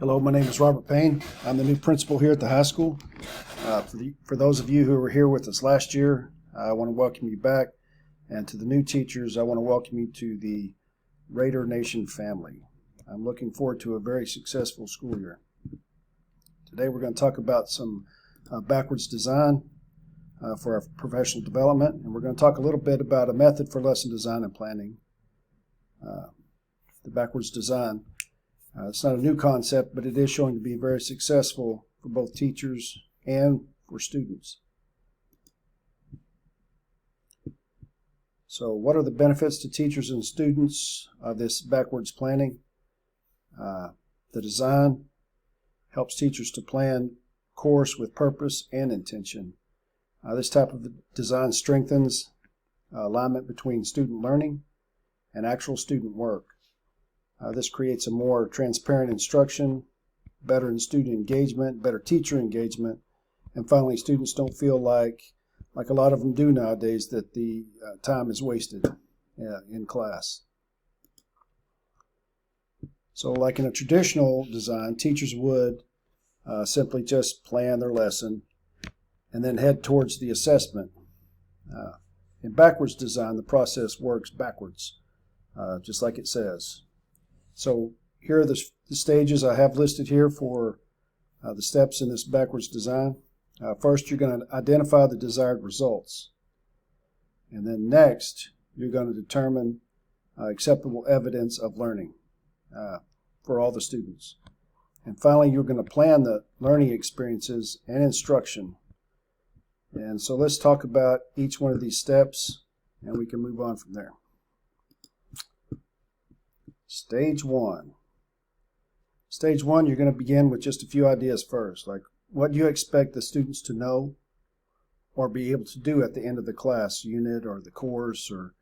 Hello, my name is Rpayne. I'm the new principal here at the high school. For those of you who were here with us last year, I want to welcome you back. And to the new teachers, I want to welcome you to the Raider Nation family. I'm looking forward to a very successful school year. Today we're going to talk about some backwards design for our professional development, and we're going to talk a little bit about a method for lesson design and planning. The backwards design. It's not a new concept, but it is showing to be very successful for both teachers and for students. So what are the benefits to teachers and students of this backwards planning? The design helps teachers to plan course with purpose and intention. This type of design strengthens alignment between student learning and actual student work. This creates a more transparent instruction, better student engagement, better teacher engagement, and finally students don't feel like a lot of them do nowadays, that the time is wasted in class. So like in a traditional design, teachers would simply just plan their lesson and then head towards the assessment. In backwards design, the process works backwards, just like it says. So here are the stages I have listed here for the steps in this backwards design. First, you're going to identify the desired results. And then next, you're going to determine acceptable evidence of learning for all the students. And finally, you're going to plan the learning experiences and instruction. And so let's talk about each one of these steps, and we can move on from there. Stage one. Stage one, you're going to begin with just a few ideas first, like what do you expect the students to know or be able to do at the end of the class unit or the course or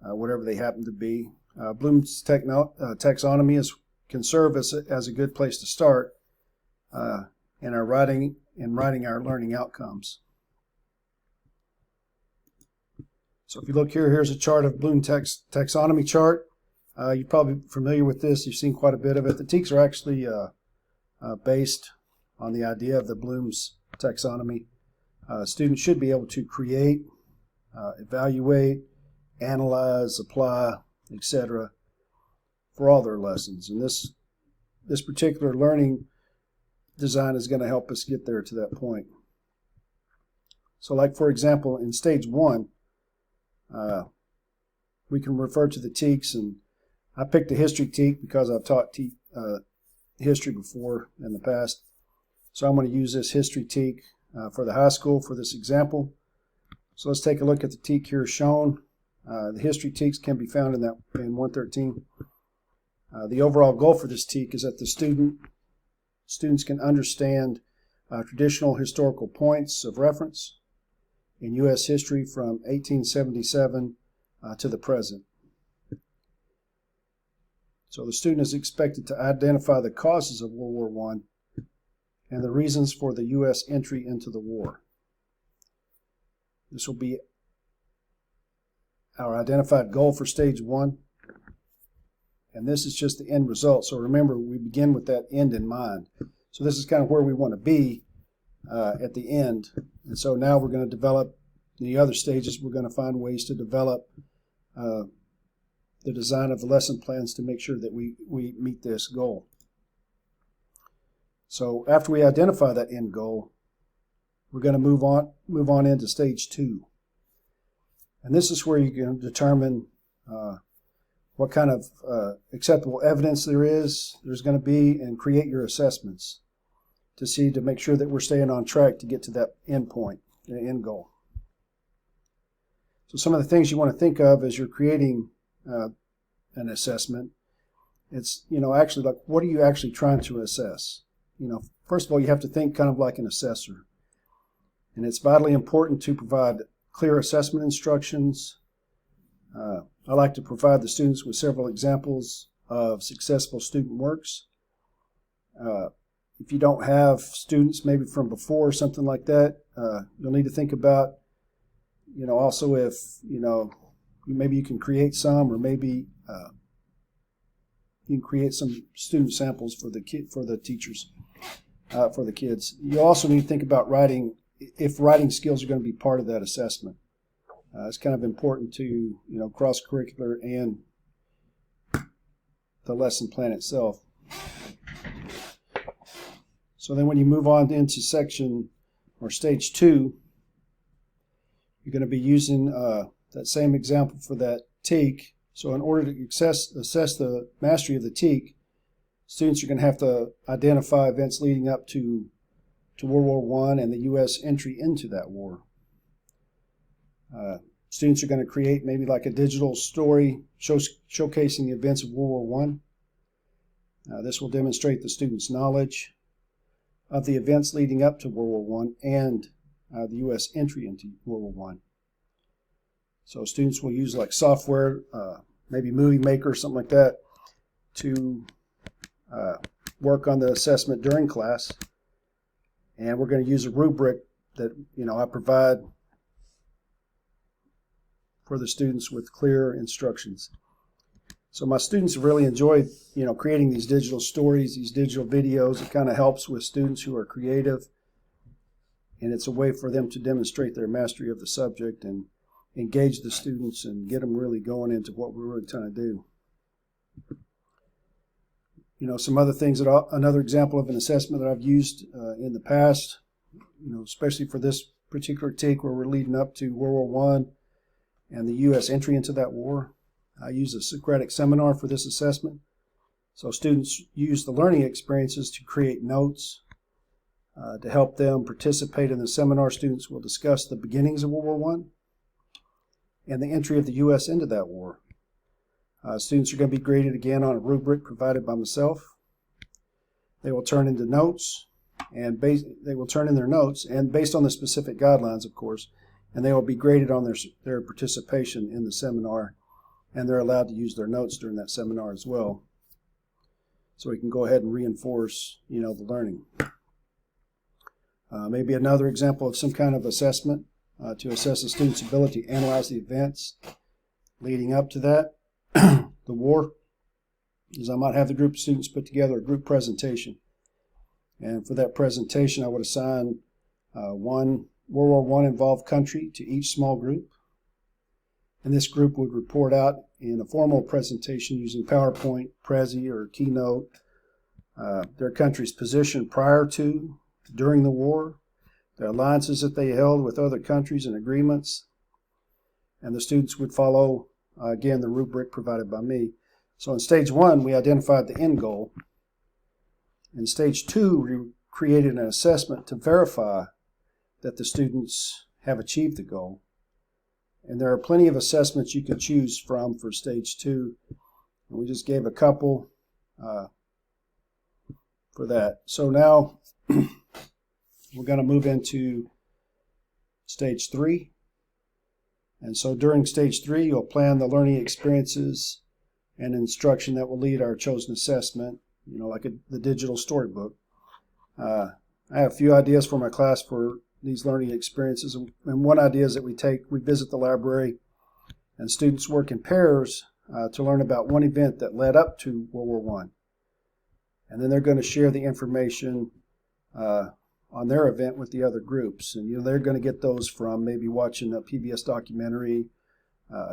whatever they happen to be. Bloom's taxonomy can serve as a good place to start in writing our learning outcomes. So if you look here, here's a chart of Bloom's taxonomy chart. You're probably familiar with this. You've seen quite a bit of it. The TEKS are actually based on the idea of the Bloom's taxonomy. Students should be able to create, evaluate, analyze, apply, etc. for all their lessons. And this particular learning design is going to help us get there to that point. So like for example, in stage one, we can refer to the TEKS, and I picked the history TEK because I've taught history before in the past. So I'm going to use this history TEK for the high school for this example. So let's take a look at the TEK here shown. The history TEKs can be found in 113. The overall goal for this TEK is that the students can understand traditional historical points of reference in U.S. history from 1877 to the present. So the student is expected to identify the causes of World War I and the reasons for the U.S. entry into the war. This will be our identified goal for stage one. And this is just the end result. So remember, we begin with that end in mind. So this is kind of where we want to be at the end. And so now we're going to develop the other stages. We're going to find ways to develop the design of the lesson plans to make sure that we meet this goal. So after we identify that end goal, we're going to move on into stage two. And this is where you can determine what kind of acceptable evidence there's going to be, and create your assessments to make sure that we're staying on track to get to that end point, the end goal. So some of the things you want to think of as you're creating an assessment, it's, actually like, what are you actually trying to assess? First of all, you have to think kind of like an assessor. And it's vitally important to provide clear assessment instructions. I like to provide the students with several examples of successful student works. If you don't have students maybe from before or something like that, you'll need to think about, also if, maybe you can create some, or maybe you can create some student samples for the teachers, for the kids. You also need to think about writing, if writing skills are going to be part of that assessment. It's kind of important to, cross-curricular and the lesson plan itself. So then when you move on into section or stage 2, you're going to be using that same example for that TEAC. So in order to assess the mastery of the TEAC, students are going to have to identify events leading up to World War I and the U.S. entry into that war. Students are going to create maybe like a digital story showcasing the events of World War I. This will demonstrate the student's knowledge of the events leading up to World War I and the U.S. entry into World War I. So students will use like software, maybe Movie Maker or something like that, to work on the assessment during class. And we're going to use a rubric that I provide for the students with clear instructions. So my students have really enjoyed creating these digital stories, these digital videos. It kind of helps with students who are creative, and it's a way for them to demonstrate their mastery of the subject and engage the students and get them really going into what we're really trying to do. Some other things another example of an assessment that I've used in the past, especially for this particular TEAC where we're leading up to World War I and the U.S. entry into that war. I use a Socratic seminar for this assessment. So students use the learning experiences to create notes. To help them participate in the seminar, students will discuss the beginnings of World War I and the entry of the U.S. into that war. Students are going to be graded again on a rubric provided by myself. They will turn into notes, and they will turn in their notes, and based on the specific guidelines, of course, and they will be graded on their participation in the seminar, and they're allowed to use their notes during that seminar as well. So we can go ahead and reinforce, the learning. Maybe another example of some kind of assessment to assess a student's ability to analyze the events leading up to that, the war, is I might have the group of students put together a group presentation. And for that presentation, I would assign one World War I involved country to each small group. And this group would report out in a formal presentation using PowerPoint, Prezi, or Keynote, their country's position prior to, during the war, the alliances that they held with other countries and agreements. And the students would follow, again, the rubric provided by me. So in stage 1, we identified the end goal. In stage 2, we created an assessment to verify that the students have achieved the goal. And there are plenty of assessments you can choose from for stage 2. And we just gave a couple for that. So now we're going to move into stage 3. And so during stage 3, you'll plan the learning experiences and instruction that will lead our chosen assessment, like the digital storybook. I have a few ideas for my class for these learning experiences. And one idea is that we visit the library, and students work in pairs to learn about one event that led up to World War I. And then they're going to share the information on their event with the other groups. And they're going to get those from maybe watching a PBS documentary,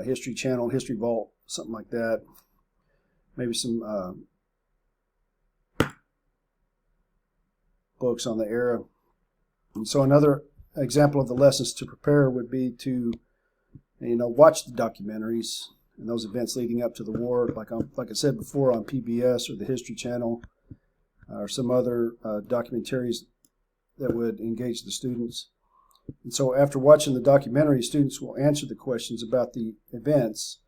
History Channel, History Vault, something like that. Maybe some books on the era. And so another example of the lessons to prepare would be to, watch the documentaries and those events leading up to the war, like I said before, on PBS or the History Channel, or some other documentaries that would engage the students. And so after watching the documentary, students will answer the questions about the events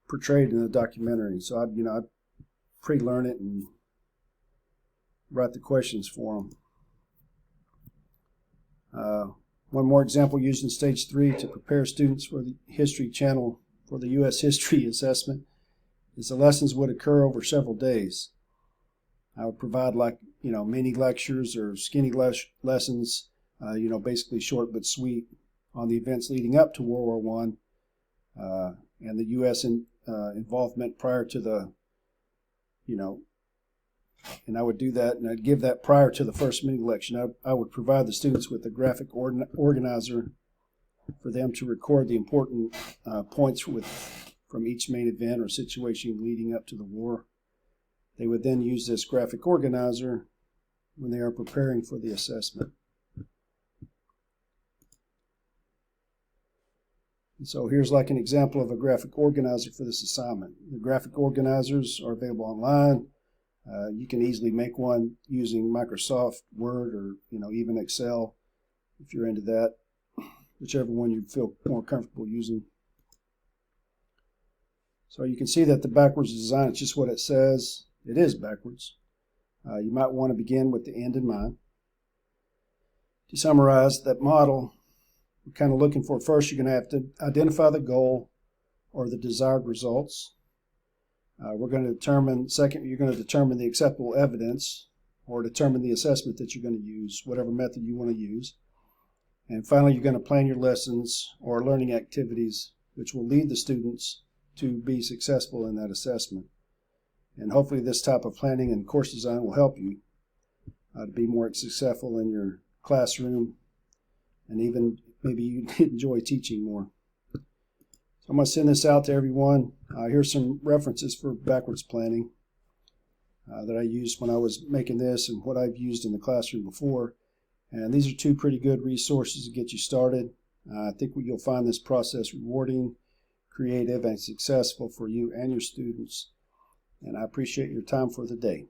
portrayed in the documentary. So I pre-learn it and write the questions for them. One more example used in stage 3 to prepare students for the History Channel for the U.S. history assessment is the lessons would occur over several days. I would provide mini lectures or skinny lessons, basically short but sweet, on the events leading up to World War I, and the U.S. involvement prior to the and I would do that, and I'd give that prior to the first mini election. I would provide the students with a graphic organizer for them to record the important points from each main event or situation leading up to the war. They would then use this graphic organizer when they are preparing for the assessment. And so here's like an example of a graphic organizer for this assignment. The graphic organizers are available online. You can easily make one using Microsoft Word or even Excel if you're into that, whichever one you feel more comfortable using. So you can see that the backwards design is just what it says. It is backwards. You might want to begin with the end in mind. To summarize that model, we're kind of looking for, first you're going to have to identify the goal or the desired results. We're going to determine, second, you're going to determine the acceptable evidence or determine the assessment that you're going to use, whatever method you want to use. And finally, you're going to plan your lessons or learning activities which will lead the students to be successful in that assessment. And hopefully this type of planning and course design will help you to be more successful in your classroom, and even maybe you enjoy teaching more. So I'm going to send this out to everyone. Here's some references for backwards planning that I used when I was making this and what I've used in the classroom before. And these are two pretty good resources to get you started. I think you'll find this process rewarding, creative, and successful for you and your students. And I appreciate your time for the day.